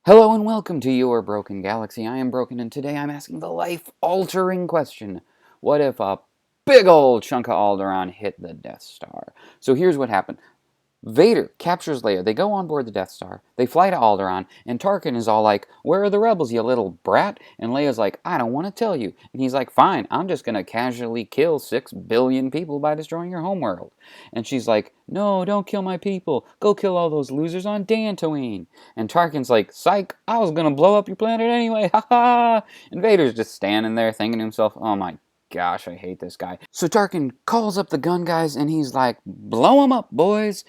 Hello and welcome to your broken galaxy. I am Broken, and today I'm asking the life-altering question. What if a big old chunk of Alderaan hit the Death Star? So here's what happened. Vader captures Leia. They go on board the Death Star. They fly to Alderaan, and Tarkin is all like, "Where are the rebels, you little brat?" And Leia's like, "I don't want to tell you." And he's like, "Fine, I'm just going to casually kill 6 billion people by destroying your homeworld." And she's like, "No, don't kill my people. Go kill all those losers on Dantooine." And Tarkin's like, "Psych, I was going to blow up your planet anyway. Ha ha." And Vader's just standing there thinking to himself, "Oh my gosh, I hate this guy." So Tarkin calls up the gun guys, and he's like, "Blow 'em up, boys."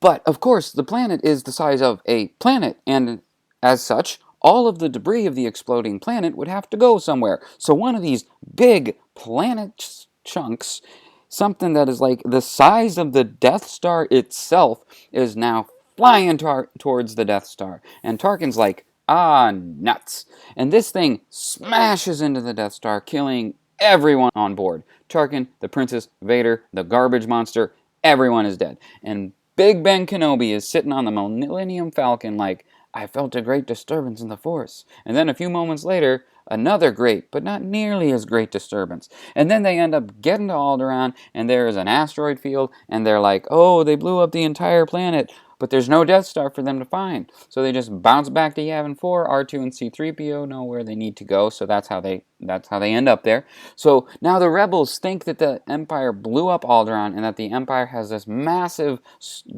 But, of course, the planet is the size of a planet, and as such, all of the debris of the exploding planet would have to go somewhere. So one of these big planet chunks, something that is like the size of the Death Star itself, is now flying towards the Death Star. And Tarkin's like, "Ah, nuts." And this thing smashes into the Death Star, killing everyone on board. Tarkin, the princess, Vader, the garbage monster, everyone is dead. And Big Ben Kenobi is sitting on the Millennium Falcon like, "I felt a great disturbance in the Force." And then a few moments later, another great, but not nearly as great disturbance. And then they end up getting to Alderaan, and there is an asteroid field, and they're like, "Oh, they blew up the entire planet." But there's no Death Star for them to find. So they just bounce back to Yavin 4. R2 and C-3PO know where they need to go, so that's how they end up there. So now the rebels think that the Empire blew up Alderaan and that the Empire has this massive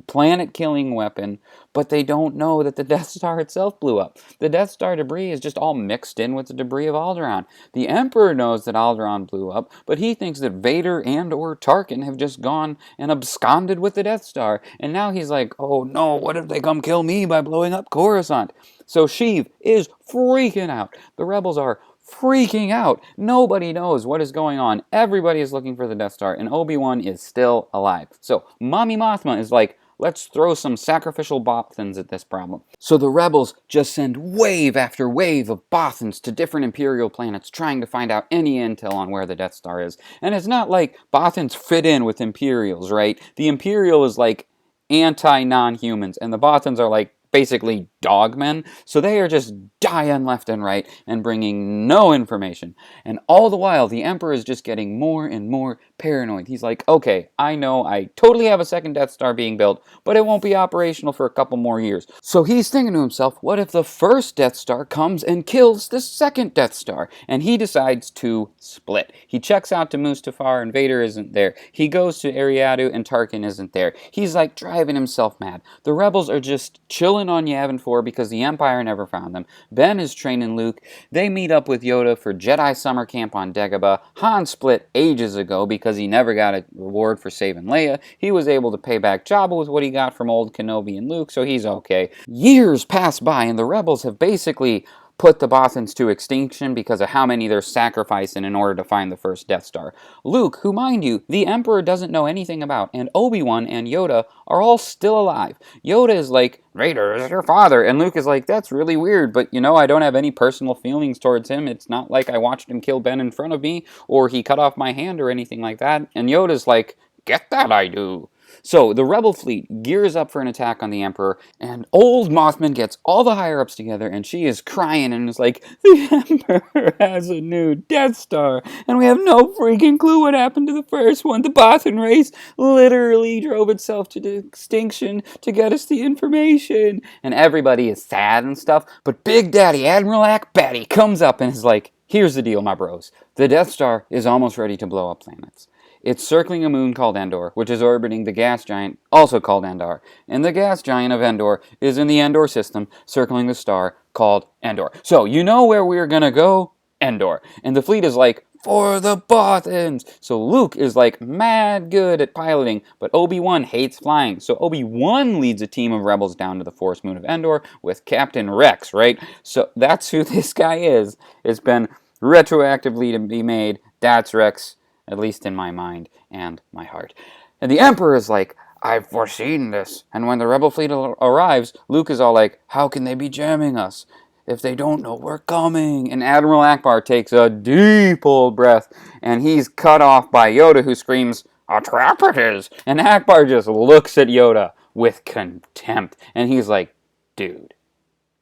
planet-killing weapon, but they don't know that the Death Star itself blew up. The Death Star debris is just all mixed in with the debris of Alderaan. The Emperor knows that Alderaan blew up, but he thinks that Vader and or Tarkin have just gone and absconded with the Death Star, and now he's like, "Oh no, what if they come kill me by blowing up Coruscant?" So Sheev is freaking out. The rebels are freaking out. Nobody knows what is going on. Everybody is looking for the Death Star, and Obi-Wan is still alive. So Mommy Mothma is like, "Let's throw some sacrificial Bothans at this problem." So the rebels just send wave after wave of Bothans to different Imperial planets, trying to find out any intel on where the Death Star is. And it's not like Bothans fit in with Imperials, right? The Imperial is like anti-non-humans, and the Bothans are like basically dogmen, so they are just dying left and right and bringing no information. And all the while, the Emperor is just getting more and more paranoid. He's like, "Okay, I know I totally have a second Death Star being built, but it won't be operational for a couple more years." So he's thinking to himself, what if the first Death Star comes and kills the second Death Star? And he decides to split. He checks out to Mustafar, and Vader isn't there. He goes to Ariadu, and Tarkin isn't there. He's like driving himself mad. The rebels are just chilling on Yavin 4 because the Empire never found them. Ben is training Luke. They meet up with Yoda for Jedi Summer Camp on Dagobah. Han split ages ago because he never got a reward for saving Leia. He was able to pay back Jabba with what he got from old Kenobi and Luke, so he's okay. Years pass by, and the rebels have basically put the Bothans to extinction because of how many they're sacrificing in order to find the first Death Star. Luke, who, mind you, the Emperor doesn't know anything about, and Obi-Wan and Yoda are all still alive. Yoda is like, "Vader is your father," and Luke is like, "That's really weird, but you know, I don't have any personal feelings towards him. It's not like I watched him kill Ben in front of me, or he cut off my hand or anything like that." And Yoda's like, "Get that I do." So the rebel fleet gears up for an attack on the Emperor, and old Mothman gets all the higher-ups together, and she is crying and is like, "The Emperor has a new Death Star, and we have no freaking clue what happened to the first one. The Bothan race literally drove itself to extinction to get us the information." And everybody is sad and stuff, but Big Daddy Admiral Akbati comes up and is like, "Here's the deal, my bros. The Death Star is almost ready to blow up planets. It's circling a moon called Endor, which is orbiting the gas giant, also called Endor. And the gas giant of Endor is in the Endor system, circling the star called Endor. So, you know where we're gonna go? Endor." And the fleet is like, "For the Bothans!" So Luke is like mad good at piloting, but Obi-Wan hates flying. So Obi-Wan leads a team of rebels down to the forest moon of Endor with Captain Rex, right? So that's who this guy is. It's been retroactively to be made. That's Rex, at least in my mind and my heart. And the Emperor is like, "I've foreseen this." And when the rebel fleet arrives, Luke is all like, "How can they be jamming us if they don't know we're coming?" And Admiral Akbar takes a deep old breath, and he's cut off by Yoda, who screams, "A trap it is!" And Akbar just looks at Yoda with contempt, and he's like, "Dude,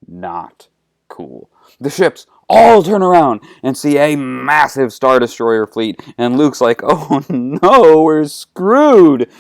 not cool. The ships all turn around and see a massive Star Destroyer fleet, and Luke's like, oh no, we're screwed.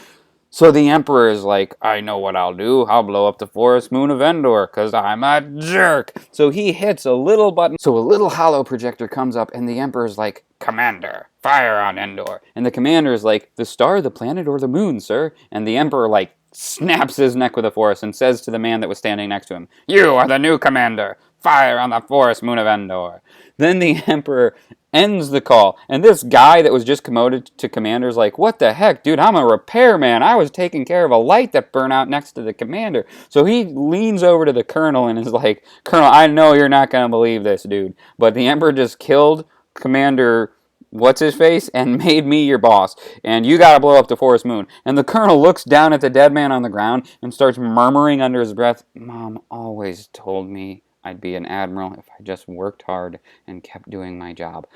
So the Emperor is like, I know what I'll do. I'll blow up the forest moon of Endor, because I'm a jerk. So he hits a little button. So a little hollow projector comes up, and the Emperor's like, Commander, fire on Endor. And the Commander is like, the star, the planet, or the moon, sir? And the Emperor, like, snaps his neck with a force and says to the man that was standing next to him, you are the new Commander. Fire on the forest moon of Endor. Then the Emperor ends the call, and this guy that was just promoted to commander's like, what the heck, dude, I'm a repairman. I was taking care of a light that burned out next to the commander. So he leans over to the colonel and is like, Colonel, I know you're not going to believe this, dude, but the Emperor just killed Commander what's-his-face and made me your boss, and you gotta blow up the forest moon. And the colonel looks down at the dead man on the ground and starts murmuring under his breath, Mom always told me I'd be an admiral if I just worked hard and kept doing my job.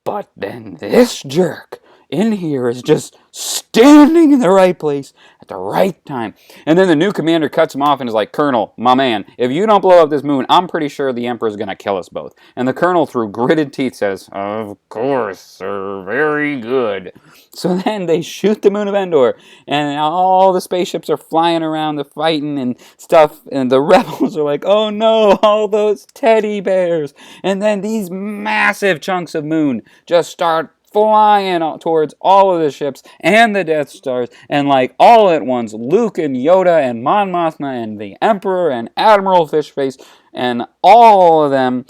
But then this jerk in here is just standing in the right place at the right time. And then the new commander cuts him off and is like, Colonel, my man, if you don't blow up this moon, I'm pretty sure the Emperor's going to kill us both. And the colonel, through gritted teeth, says, of course, sir, very good. So then they shoot the moon of Endor, and all the spaceships are flying around, the fighting and stuff, and the rebels are like, oh no, all those teddy bears. And then these massive chunks of moon just start flying towards all of the ships and the Death Stars, and like all at once, Luke and Yoda and Mon Mothma and the Emperor and Admiral Fishface and all of them,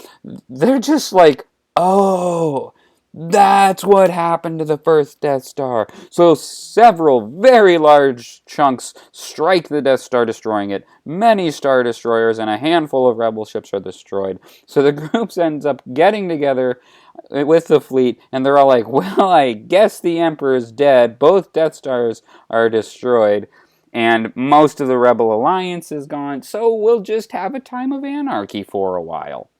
they're just like, oh, that's what happened to the first Death Star. So several very large chunks strike the Death Star, destroying it. Many Star Destroyers and a handful of Rebel ships are destroyed. So the groups ends up getting together with the fleet, and they're all like, well, I guess the Emperor's dead. Both Death Stars are destroyed, and most of the Rebel Alliance is gone, so we'll just have a time of anarchy for a while.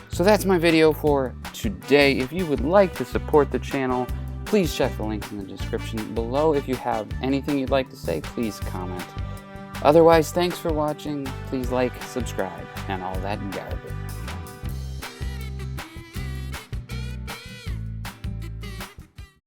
So that's my video for today. If you would like to support the channel, please check the links in the description below. If you have anything you'd like to say, please comment. Otherwise, thanks for watching. Please like, subscribe, and all that garbage.